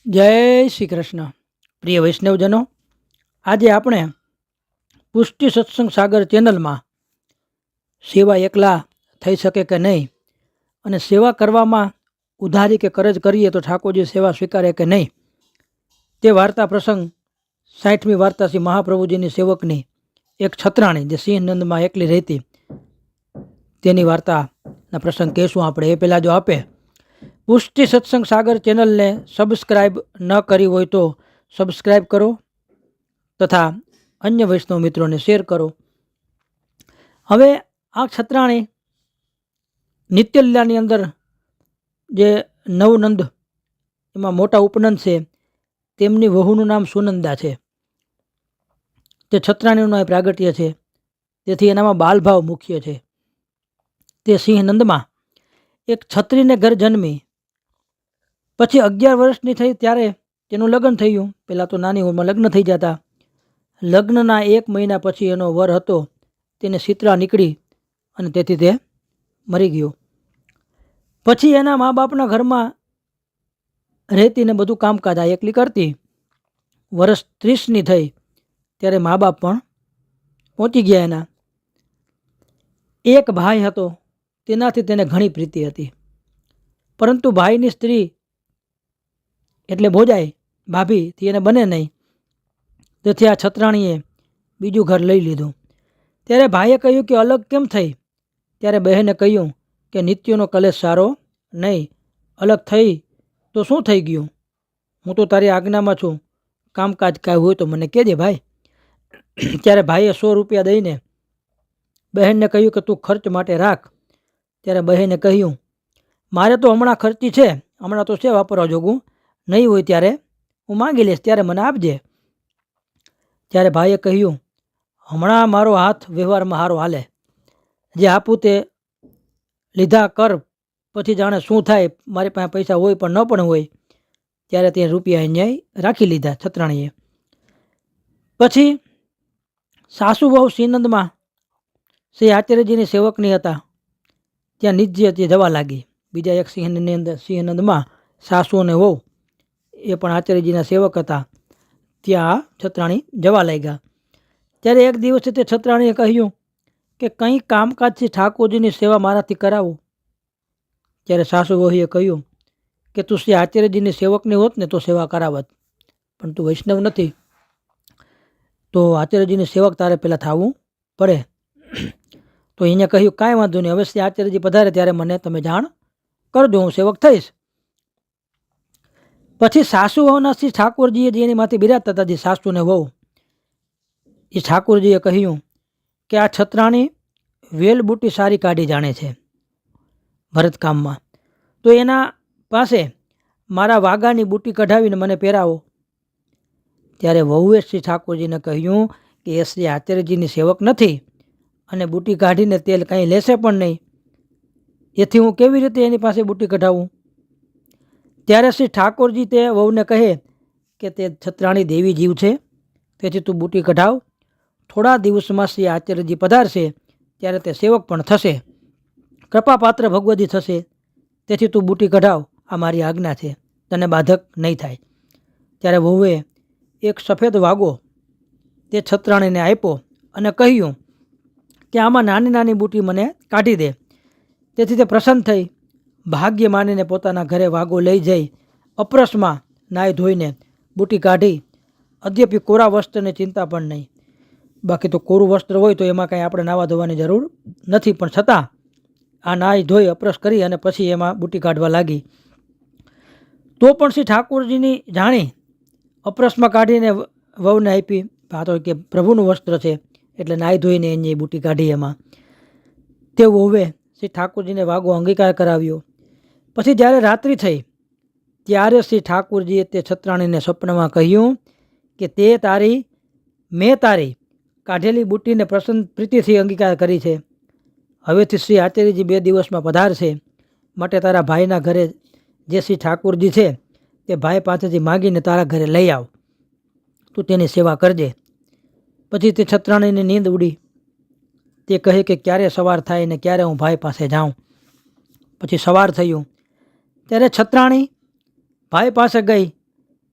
જય શ્રી કૃષ્ણ. પ્રિય વૈષ્ણવજનો, આજે આપણે પુષ્ટિ સત્સંગ સાગર ચેનલમાં સેવા એકલા થઈ શકે કે નહીં, અને સેવા કરવામાં ઉધારી કે કરજ કરીએ તો ઠાકોરજી સેવા સ્વીકારે કે નહીં, તે વાર્તા પ્રસંગ 60મી વાર્તા શ્રી મહાપ્રભુજીની સેવકની એક છત્રાણી જે સિંહનંદમાં એકલી રહેતી તેની વાર્તાના પ્રસંગ કહેશું આપણે. એ પહેલાં જો આપે પુષ્ટિ સત્સંગ સાગર ચેનલને સબસ્ક્રાઈબ ન કરી હોય તો સબસ્ક્રાઈબ કરો તથા અન્ય વૈષ્ણવ મિત્રોને શેર કરો. હવે આ છત્રાણી નિત્યલીલાની અંદર જે નવનંદ એમાં મોટા ઉપનંદ છે તેમની વહુનું નામ સુનંદા છે. તે છત્રાણીનું આ પ્રાગટ્ય છે, તેથી એનામાં બાલભાવ મુખ્ય છે. તે સિંહનંદમાં એક છત્રીને ઘર જન્મી. પછી 11 વર્ષની થઈ ત્યારે તેનું લગ્ન થયું. પહેલાં તો નાની ઉંમરમાં લગ્ન થઈ જતા. લગ્નના 1 મહિના પછી એનો વર હતો તેને શીતળા નીકળી અને તેથી તે મરી ગયો. પછી એના મા બાપના ઘરમાં રહેતી ને બધું કામકાજ આ એકલી કરતી. વર્ષ 30ની થઈ ત્યારે મા બાપ પણ પહોંચી ગયા એના. એક ભાઈ હતો, તેનાથી તેને ઘણી પ્રીતિ હતી, પરંતુ ભાઈની સ્ત્રી એટલે ભોજાઈ ભાભીથી એને બને નહીં. તેથી આ છત્રાણીએ બીજું ઘર લઈ લીધું. ત્યારે ભાઈએ કહ્યું કે અલગ કેમ થઈ? ત્યારે બહેને કહ્યું કે નિત્યનો કલેશ સારો નહીં, અલગ થઈ તો શું થઈ ગયું? હું તો તારી આજ્ઞામાં છું, કામકાજ કાંઈ હોય તો મને કહેજે ભાઈ. ત્યારે ભાઈએ 100 રૂપિયા દઈને બહેનને કહ્યું કે તું ખર્ચ માટે રાખ. ત્યારે બહેને કહ્યું મારે તો હમણાં ખર્ચી છે, હમણાં તો છે વાપરવા જોગું, નહીં હોય ત્યારે હું માંગી લઈશ, ત્યારે મને આપજે. ત્યારે ભાઈએ કહ્યું હમણાં મારો હાથ વ્યવહારમાં સારો હાલે, જે આપું તે લીધા કર, પછી જાણે શું થાય. મારી પાસે પૈસા હોય પણ ન પણ હોય. ત્યારે તે રૂપિયા ન્યાય રાખી લીધા છત્રાણીએ. પછી સાસુ વહુ સિંહનંદમાં શ્રી આચાર્યજીની સેવકની હતા, ત્યાં નિત્ય જવા લાગી. બીજા એક સિંહનંદમાં સાસુ અને વહુ એ પણ આચાર્યજીના સેવક હતા, ત્યાં છત્રાણી જવા લાગ્યા. ત્યારે એક દિવસે તે છત્રાણીએ કહ્યું કે કંઈ કામકાજથી ઠાકોરજીની સેવા મારાથી કરાવો. ત્યારે સાસુ વહુએ કહ્યું કે તું શ્રી આચાર્યજીની સેવકની હોત ને તો સેવા કરાવત, પણ તું વૈષ્ણવ નથી તો આચાર્યજીની સેવક તારે પહેલાં થવું પડે. તો એને કહ્યું કાંઈ વાંધો નહીં, હવે શ્રી આચાર્યજી પધારે ત્યારે મને તમે જાણ કરજો, હું સેવક થઈશ. પછી સાસુ વહુના શ્રી ઠાકોરજીએ જે એની માથે બિરાજતા હતા, જે સાસુ ને વહુ, એ ઠાકોરજીએ કહ્યું કે આ છત્રાણી વેલ બુટી સારી કાઢી જાણે છે ભરતકામમાં, તો એના પાસે મારા વાઘાની બુટી કઢાવીને મને પહેરાવો. ત્યારે વહુએ શ્રી ઠાકોરજીને કહ્યું કે એ શ્રી આચાર્યજીની સેવક નથી અને બુટી કાઢીને તેલ કંઈ લેશે પણ નહીં, એથી હું કેવી રીતે એની પાસે બુટી કઢાવું? ત્યારે શ્રી ઠાકોરજી તે વહુને કહે કે તે છત્રાણી દેવી જીવ છે, તેથી તું બુટી કઢાવ. થોડા દિવસમાં શ્રી આચાર્યજી પધારશે ત્યારે તે સેવક પણ થશે, કૃપાપાત્ર ભગવદી થશે, તેથી તું બુટી કઢાવ, આ મારી આજ્ઞા છે, તને બાધક નહીં થાય. ત્યારે વહુએ એક સફેદ વાગો તે છત્રાણીને આપ્યો અને કહ્યું કે આમાં નાની નાની બુટી મને કાઢી દે. તેથી તે પ્રસન્ન થઈ, ભાગ્ય માનીને પોતાના ઘરે વાગો લઈ જઈ અપરસમાં નાહી ધોઈને બુટી કાઢી. અદ્યપી કોરા વસ્ત્રની ચિંતા પણ નહીં. બાકી તો કોરું વસ્ત્ર હોય તો એમાં કાંઈ આપણે નાવા ધોવાની જરૂર નથી, પણ છતાં આ નાહી ધોઈ અપરસ કરી અને પછી એમાં બુટી કાઢવા લાગી. તો પણ શ્રી ઠાકોરજીની જાણી અપરસમાં કાઢીને વહુને આપી. આ તો કે પ્રભુનું વસ્ત્ર છે એટલે નાહી ધોઈને એની બુટી કાઢી. એમાં તે વહુએ શ્રી ઠાકોરજીને વાગો અંગીકાર કરાવ્યો. પછી જ્યારે રાત્રિ થઈ ત્યારે શ્રી ઠાકોરજીએ તે છત્રાણીને સ્વપ્નમાં કહ્યું કે મેં તારી કાઢેલી બુટીને પ્રસન્ન પ્રીતિથી અંગીકાર કરી છે. હવેથી શ્રી આચાર્યજી 2 દિવસમાં પધારશે, માટે તારા ભાઈના ઘરે જે શ્રી ઠાકોરજી છે તે ભાઈ પાસેથી માગીને તારા ઘરે લઈ આવ, તું તેની સેવા કરજે. પછી તે છત્રાણીની નીંદ ઉડી. તે કહે કે ક્યારે સવાર થાય ને ક્યારે હું ભાઈ પાસે જાઉં. પછી સવાર થયું ત્યારે છત્રાણી ભાઈ પાસે ગઈ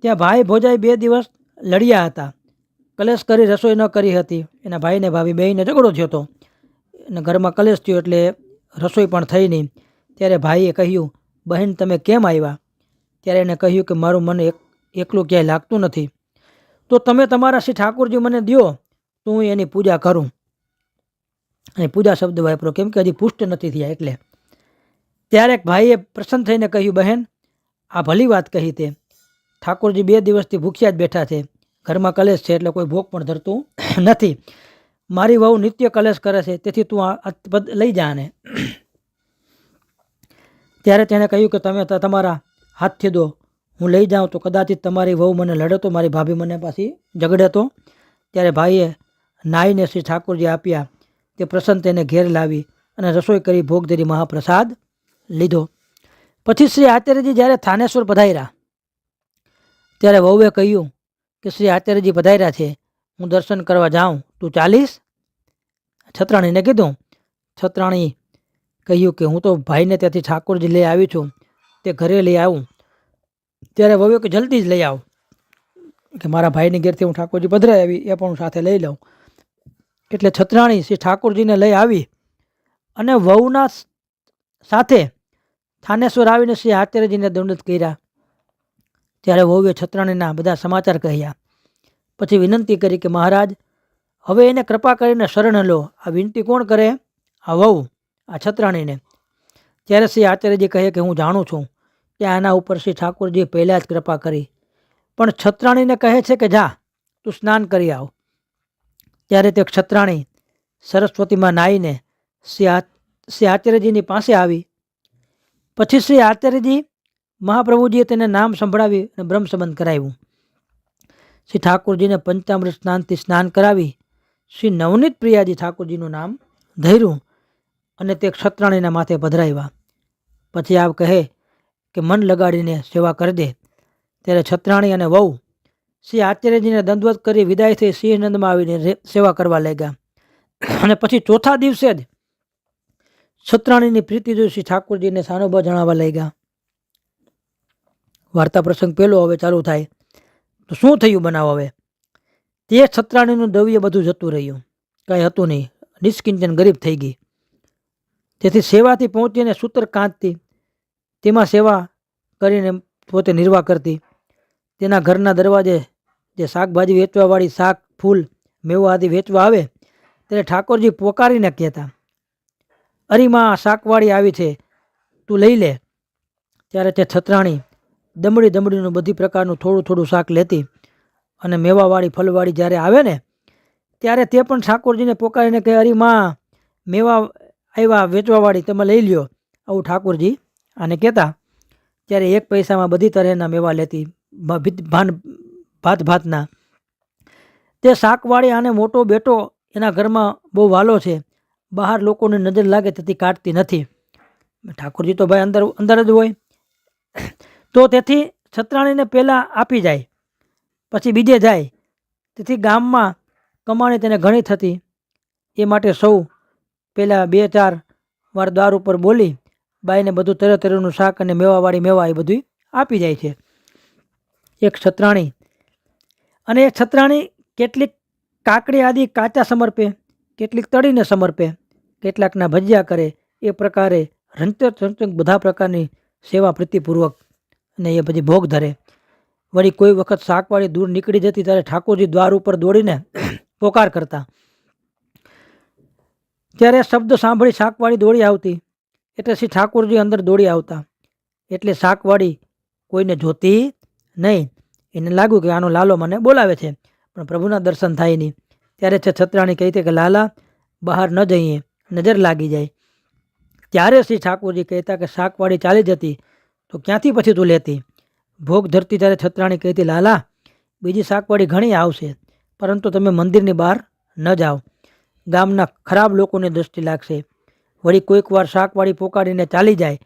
ત્યાં ભાઈ ભોજાઈ 2 દિવસ લડ્યા હતા. કલેશ કરી રસોઈ ન કરી હતી. એના ભાઈને ભાભી બેયને ઝઘડો થયો હતો અને ઘરમાં કલેશ થયો એટલે રસોઈ પણ થઈ નહીં. ત્યારે ભાઈએ કહ્યું, બહેન તમે કેમ આવ્યા? ત્યારે એને કહ્યું કે મારું મન એકલું ક્યાંય લાગતું નથી, તો તમે તમારા શ્રી ઠાકોરજી મને દ્યો તો હું એની પૂજા કરું. અને પૂજા શબ્દ વાપરો કેમ કે હજી પુષ્ટ નથી થયા એટલે. ત્યારે ભાઈએ પ્રસન્ન થઈને કહ્યું, બહેન આ ભલી વાત કહી તે. ઠાકોરજી 2 દિવસથી ભૂખ્યા જ બેઠા છે, ઘરમાં કલેશ છે એટલે કોઈ ભોગ પણ ધરતું નથી. મારી વહુ નિત્ય કલેશ કરે છે, તેથી તું આ પદ લઈ જા ને. ત્યારે તેણે કહ્યું કે તમે તમારા હાથથી દો, હું લઈ જાઉં તો કદાચિત તમારી વહુ મને લડે તો, મારી ભાભી મને પાછી ઝઘડે તો. ત્યારે ભાઈએ નાઈને શ્રી ઠાકોરજી આપ્યા. તે પ્રસન્ન તેને ઘેર લાવી અને રસોઈ કરી ભોગ ધરી મહાપ્રસાદ લીધો. પછી શ્રી આચાર્યજી જ્યારે થાનેશ્વર પધાર્યા ત્યારે વહુએ કહ્યું કે શ્રી આચાર્યજી પધાર્યા છે, હું દર્શન કરવા જાઉં, તું ચાલીશ? છત્રાણીને કીધું. છત્રાણી કહ્યું કે હું તો ભાઈને ત્યાંથી ઠાકોરજી લઈ આવી છું, તે ઘરે લઈ આવું. ત્યારે વહુએ કે જલ્દી જ લઈ આવ, કે મારા ભાઈની ઘેરથી હું ઠાકોરજી પધરાઈ આવી એ પણ હું સાથે લઈ લઉં. એટલે છત્રાણી શ્રી ઠાકોરજીને લઈ આવી અને વહુના સાથે થાનેશ્વર આવીને શ્રી આચાર્યજીને દંડવત કર્યા. ત્યારે વહુએ છત્રાણીના બધા સમાચાર કહ્યા. પછી વિનંતી કરી કે મહારાજ હવે એને કૃપા કરીને શરણ લો. આ વિનંતી કોણ કરે? આ વહુ, આ છત્રાણીને. ત્યારે શ્રી આચાર્યજી કહે કે હું જાણું છું કે આના ઉપર શ્રી ઠાકોરજીએ પહેલાં જ કૃપા કરી, પણ છત્રાણીને કહે છે કે જા તું સ્નાન કરી આવ. ત્યારે તે છત્રાણી સરસ્વતીમાં નાહીને શ્રી આચાર્યજીની પાસે આવી. પછી શ્રી આચાર્યજી મહાપ્રભુજીએ તેને નામ સંભળાવી અને બ્રહ્મ સંબંધ કરાવ્યું. શ્રી ઠાકોરજીને પંચામૃત સ્નાનથી સ્નાન કરાવી શ્રી નવનીત પ્રિયાજી ઠાકોરજીનું નામ ધર્યું અને તે છત્રાણીના માથે પધરાવ્યા. પછી આપ કહે કે મન લગાડીને સેવા કરી દે. ત્યારે છત્રાણી અને વહુ શ્રી આચાર્યજીને દંડવત કરી વિદાય થઈ સિંહનંદમાં આવીને સેવા કરવા લાગ્યા. અને પછી ચોથા દિવસે જ છત્રાણીની પ્રીતિ જોઈ શ્રી ઠાકોરજીને સાનુભવ જણાવવા લાગ્યા. વાર્તા પ્રસંગ પહેલો હવે ચાલુ થાય. તો શું થયું બનાવ? હવે તે છત્રાણીનું દ્રવ્ય બધું જતું રહ્યું, કાંઈ હતું નહીં, નિષ્કિંચન ગરીબ થઈ ગઈ. તેથી સેવાથી પહોંચીને સૂત્ર કાંતતી, તેમાં સેવા કરીને પોતે નિર્વાહ કરતી. તેના ઘરના દરવાજે જે શાકભાજી વેચવાવાળી શાક, ફૂલ, મેવા આદિ વેચવા આવે ત્યારે ઠાકોરજી પોકારીને કહેતા, અરીમાં શાકવાળી આવી છે, તું લઈ લે. ત્યારે તે છત્રાણી દમડીનું બધી પ્રકારનું થોડું થોડું શાક લેતી અને મેવાવાળી ફલવાળી જ્યારે આવે ને ત્યારે તે પણ ઠાકોરજીને પોકારીને કહે, અરીમાં મેવા આવ્યા વેચવાવાળી, તમે લઈ લ્યો, આવું ઠાકોરજી આને કહેતા. ત્યારે 1 પૈસામાં બધી તરહના મેવા લેતી, ભાતના. તે શાકવાળી આને મોટો બેટો એના ઘરમાં બહુ વાલો છે, બહાર લોકોને નજર લાગે તેથી કાઢતી નથી. ઠાકોરજી તો ભાઈ અંદર જ હોય, તો તેથી છત્રાણીને પહેલાં આપી જાય, પછી બીજે જાય. તેથી ગામમાં કમાણી તેને ઘણી થતી. એ માટે સૌ પહેલાં 2-4 વાર દ્વાર ઉપર બોલી બાઈને બધું તરેનું શાક અને મેવાવાળી મેવા એ બધું આપી જાય છે. એક છત્રાણી, અને એ છત્રાણી કેટલીક કાકડી આદિ કાચા સમર્પે, કેટલીક તળીને સમર્પે, કેટલાકના ભજીયા કરે. એ પ્રકારે રંચક બધા પ્રકારની સેવા પ્રીતિપૂર્વક અને એ પછી ભોગ ધરે. વળી કોઈ વખત શાકવાળી દૂર નીકળી જતી ત્યારે ઠાકોરજી દ્વાર ઉપર દોડીને પોકાર કરતા. ત્યારે શબ્દ સાંભળી શાકવાળી દોડી આવતી, એટલે શ્રી ઠાકોરજી અંદર દોડી આવતા. એટલે શાકવાળી કોઈને જોતી નહીં. એને લાગ્યું કે આનો લાલો મને બોલાવે છે, પણ પ્રભુના દર્શન થાય નહીં. ત્યારે છત્રાણી કહેતી કે લાલા બહાર ન જઈએ, નજર લાગી જાય. ત્યારે શ્રી ઠાકોરજી કહેતા કે શાકવાળી ચાલી જતી તો ક્યાંથી પછી તું લેતી? ભોગ ધરતી ત્યારે છત્રાણી કહેતી, લાલા બીજી શાકવાળી ઘણી આવશે, પરંતુ તમે મંદિરની બહાર ન જાઓ, ગામના ખરાબ લોકોની દૃષ્ટિ લાગશે. વળી કોઈક વાર શાકવાળી પોકાડીને ચાલી જાય,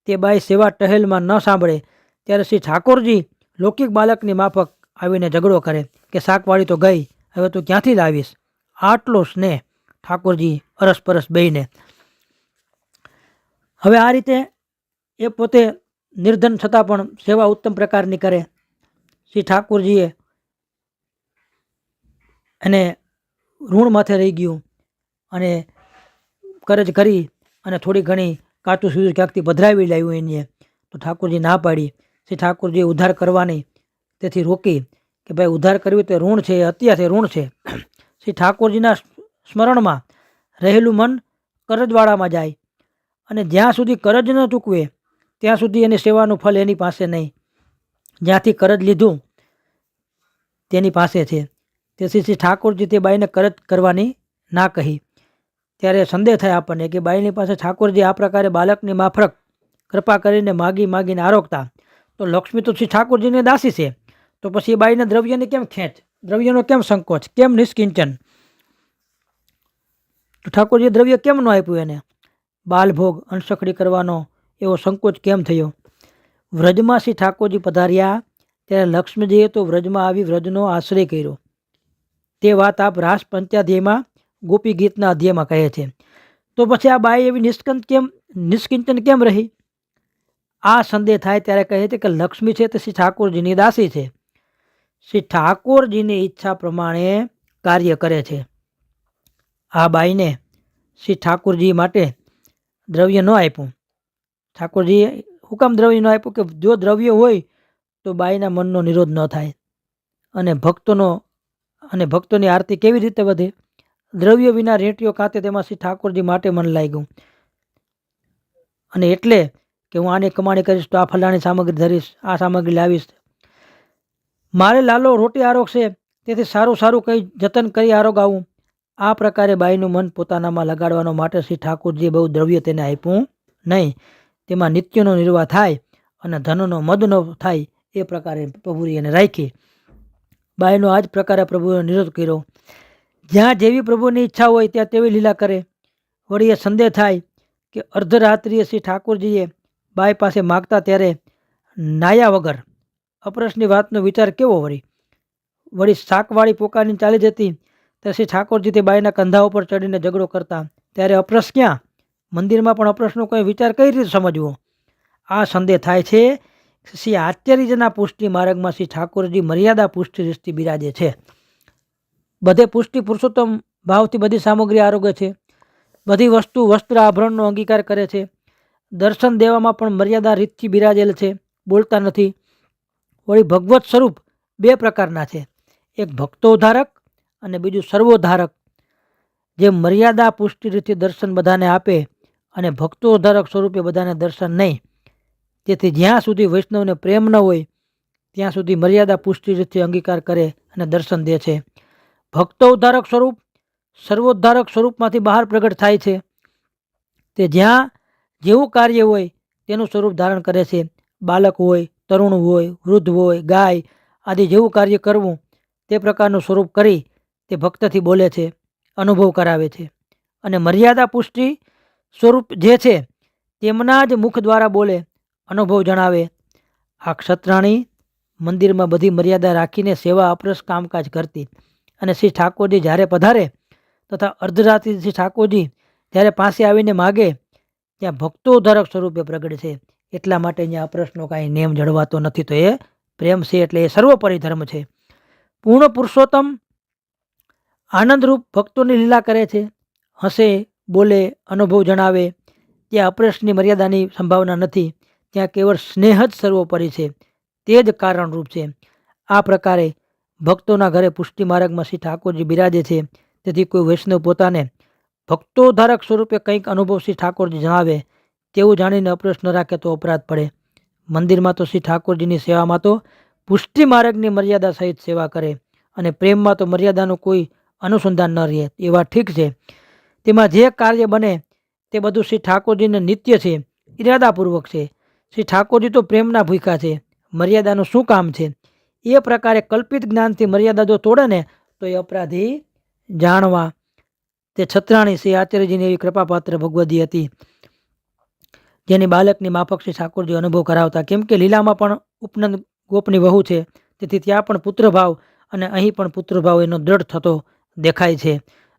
તે બાઈ સેવા ટહેલમાં ન સાંભળે ત્યારે શ્રી ઠાકોરજી લૌકિક બાળકની માફક આવીને ઝઘડો કરે કે શાકવાળી તો ગઈ, હવે તું ક્યાંથી લાવીશ? આટલો સ્નેહ ઠાકોરજી અરસપરસ બેયને. હવે આ રીતે એ પોતે નિર્ધન છતાં પણ સેવા ઉત્તમ પ્રકારની કરે. શ્રી ઠાકોરજીએ એને ઋણ માથે રહી ગયું અને કરજ કરી અને થોડી ઘણી કાચું સૂર્ય ક્યાંકથી પધરાવી લાવ્યું એને, તો ઠાકોરજી ના પાડી. શ્રી ઠાકોરજીએ ઉદ્ધાર કરવાની તેથી રોકી કે ભાઈ ઉદ્ધાર કરવી તો ઋણ છે, અત્યારથી ઋણ છે. શ્રી ઠાકોરજીના સ્મરણમાં રહેલું મન કરજવાળામાં જાય અને જ્યાં સુધી કરજ ન ચૂકવે ત્યાં સુધી એની સેવાનું ફળ એની પાસે નહીં. જ્યાંથી કરજ લીધું તેની પાસે છે. તેથી શ્રી ઠાકોરજી તે બાઈને કરજ કરવાની ના કહી. ત્યારે સંદેહ થાય આપણને કે બાઈની પાસે ઠાકોરજી આ પ્રકારે બાળકની માફક કૃપા કરીને માગીને આરોગતા, તો લક્ષ્મી તો શ્રી ઠાકોરજીને દાસી છે, તો પછી એ બાઈને દ્રવ્યને કેમ ખેંચ, દ્રવ્યનો કેમ સંકોચ, કેમ નિષ્કિંચન? તો ઠાકોરજીએ દ્રવ્ય કેમ ન આપ્યું એને? બાલભોગ અંશખડી કરવાનો એવો સંકોચ કેમ થયો? વ્રજમાં શ્રી ઠાકોરજી પધાર્યા ત્યારે લક્ષ્મીજીએ તો વ્રજમાં આવી વ્રજનો આશ્રય કર્યો. તે વાત આપ રાસ પંચાધ્યાયમાં ગોપી ગીતના અધ્યાયમાં કહે છે. તો પછી આ બાઈ એવી નિષ્કિંચન કેમ રહી? આ સંદેહ થાય ત્યારે કહે છે કે લક્ષ્મી છે તે શ્રી ઠાકોરજીની દાસી છે, શ્રી ઠાકોરજીની ઈચ્છા પ્રમાણે કાર્ય કરે છે. આ બાઈને શ્રી ઠાકોરજી માટે દ્રવ્ય ન આપ્યું. ઠાકોરજીએ હુકામ દ્રવ્ય ન આપ્યું કે જો દ્રવ્ય હોય તો બાઈના મનનો નિરોધ ન થાય અને ભક્તોની આરતી કેવી રીતે વધે? દ્રવ્ય વિના રેટીઓ ખાતે તેમાં શ્રી ઠાકોરજી માટે મન લાગ્યું અને એટલે કે હું આની કમાણી કરીશ તો આ ફલાણી સામગ્રી ધરીશ, આ સામગ્રી લાવીશ, મારે લાલો રોટી આરોગશે તેથી સારું સારું કંઈ જતન કરી આરોગાવું. આ પ્રકારે બાઈનું મન પોતાનામાં લગાડવાનો માટે શ્રી ઠાકોરજીએ બહુ દ્રવ્ય તેને આપ્યું નહીં. તેમાં નિત્યનો નિર્વાહ થાય અને ધનનો મદ ન થાય એ પ્રકારે પ્રભુએ એને રાખી. બાઈનો આ જ પ્રકારે પ્રભુએ નિરોધ કર્યો. જ્યાં જેવી પ્રભુની ઈચ્છા હોય ત્યાં તેવી લીલા કરે. વળી એ સંદેહ થાય કે અર્ધરાત્રિએ શ્રી ઠાકોરજીએ બાઈ પાસે માગતા ત્યારે નાયા વગર અપરસની વાતનો વિચાર કેવો? વળી શાકવાળી પોકાની ચાલી જતી ત્યારે શ્રી ઠાકોરજી તે બાઈના કંધા ઉપર ચડીને ઝઘડો કરતા ત્યારે અપરસ ક્યાં? મંદિરમાં પણ અપરસનો કોઈ વિચાર કઈ રીતે સમજવો? આ સંદેહ થાય છે. શ્રી આચાર્યજીના પુષ્ટિ માર્ગમાં શ્રી ઠાકોરજી મર્યાદા પુષ્ટિ રીતથી બિરાજે છે. બધે પુષ્ટિ પુરુષોત્તમ ભાવથી બધી સામગ્રી આરોગે છે, બધી વસ્તુ વસ્ત્ર આભરણનો અંગીકાર કરે છે, દર્શન દેવામાં પણ મર્યાદા રીતથી બિરાજેલ છે, બોલતા નથી. વળી ભગવત સ્વરૂપ બે પ્રકારના છે, એક ભક્તોદ્ધારક અને બીજું સર્વોદ્ધારક. જે મર્યાદા પુષ્ટિ રીતથી દર્શન બધાને આપે અને ભક્તોદ્ધારક સ્વરૂપે બધાને દર્શન નહીં. તેથી જ્યાં સુધી વૈષ્ણવને પ્રેમ ન હોય ત્યાં સુધી મર્યાદા પુષ્ટિ રીતથી અંગીકાર કરે અને દર્શન દે છે. ભક્તોદ્ધારક સ્વરૂપ સર્વોદ્ધારક સ્વરૂપમાંથી બહાર પ્રગટ થાય છે. તે જ્યાં જેવું કાર્ય હોય તેનું સ્વરૂપ ધારણ કરે છે. બાળક હોય, તરુણ હોય, વૃદ્ધ હોય, ગાય આદિ જેવું કાર્ય કરવું તે પ્રકારનું સ્વરૂપ કરી તે ભક્તથી બોલે છે, અનુભવ કરાવે છે. અને મર્યાદા પુષ્ટિ સ્વરૂપ જે છે તેમના જ મુખ દ્વારા બોલે, અનુભવ જણાવે. આ ક્ષત્રાણી મંદિરમાં બધી મર્યાદા રાખીને સેવા અપરસ કામકાજ કરતી અને શ્રી ઠાકોરજી જ્યારે પધારે તથા અર્ધરાત્રિ શ્રી ઠાકોરજી જ્યારે પાસે આવીને માગે ત્યાં ભક્તોદ્ધારક સ્વરૂપે પ્રગટે છે. એટલા માટે અહીંયા અપરસનો કાંઈ નિયમ જળવાતો નથી. તો એ પ્રેમ છે એટલે એ સર્વોપરી ધર્મ છે. પૂર્ણ પુરુષોત્તમ આનંદરૂપ ભક્તોની લીલા કરે છે, હસે, બોલે, અનુભવ જણાવે. ત્યાં અપરસની મર્યાદાની સંભાવના નથી, ત્યાં કેવળ સ્નેહ જ સર્વોપરી છે, તે જ કારણરૂપ છે. આ પ્રકારે ભક્તોના ઘરે પુષ્ટિ માર્ગમાં શ્રી ઠાકોરજી બિરાજે છે. તેથી કોઈ વૈષ્ણવ પોતાને ભક્તોદ્ધારક સ્વરૂપે કંઈક અનુભવ શ્રી ઠાકોરજી જણાવે તેવું જાણીને અપરસ ન રાખે તો અપરાધ પડે. મંદિરમાં તો શ્રી ઠાકોરજીની સેવામાં તો પુષ્ટિ માર્ગની મર્યાદા સહિત સેવા કરે અને પ્રેમમાં તો મર્યાદાનું કોઈ અનુસંધાન ન રહે. એ વાત ઠીક છે. તેમાં જે કાર્ય બને તે બધું શ્રી ઠાકોરજીને નિત્ય છે, ઇરાદાપૂર્વક છે. શ્રી ઠાકોરજી તો પ્રેમના ભૂખ્યા છે, મર્યાદાનું શું કામ છે? એ પ્રકારે કલ્પિત જ્ઞાનથી મર્યાદા જો તોડે ને તો એ અપરાધી જાણવા. તે છત્રાણી શ્રી આચાર્યજીની એવી કૃપાપાત્ર ભગવદી હતી જેની બાળકની માફક શ્રી ઠાકોરજી અનુભવ કરાવતા. કેમ કે લીલામાં પણ ઉપનંદ ગોપની વહુ છે, તેથી ત્યાં પણ પુત્રભાવ અને અહીં પણ પુત્રભાવ એનો દ્રઢ થતો દેખાય છે.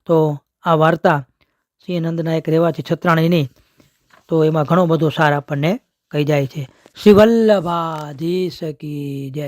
તો આ વાર્તા શ્રી નંદનાયક રેવાથી છત્રાણીની, તો એમાં ઘણો બધો સાર આપણને કહી જાય છે. શ્રી વલ્લભાધીશ કી જય.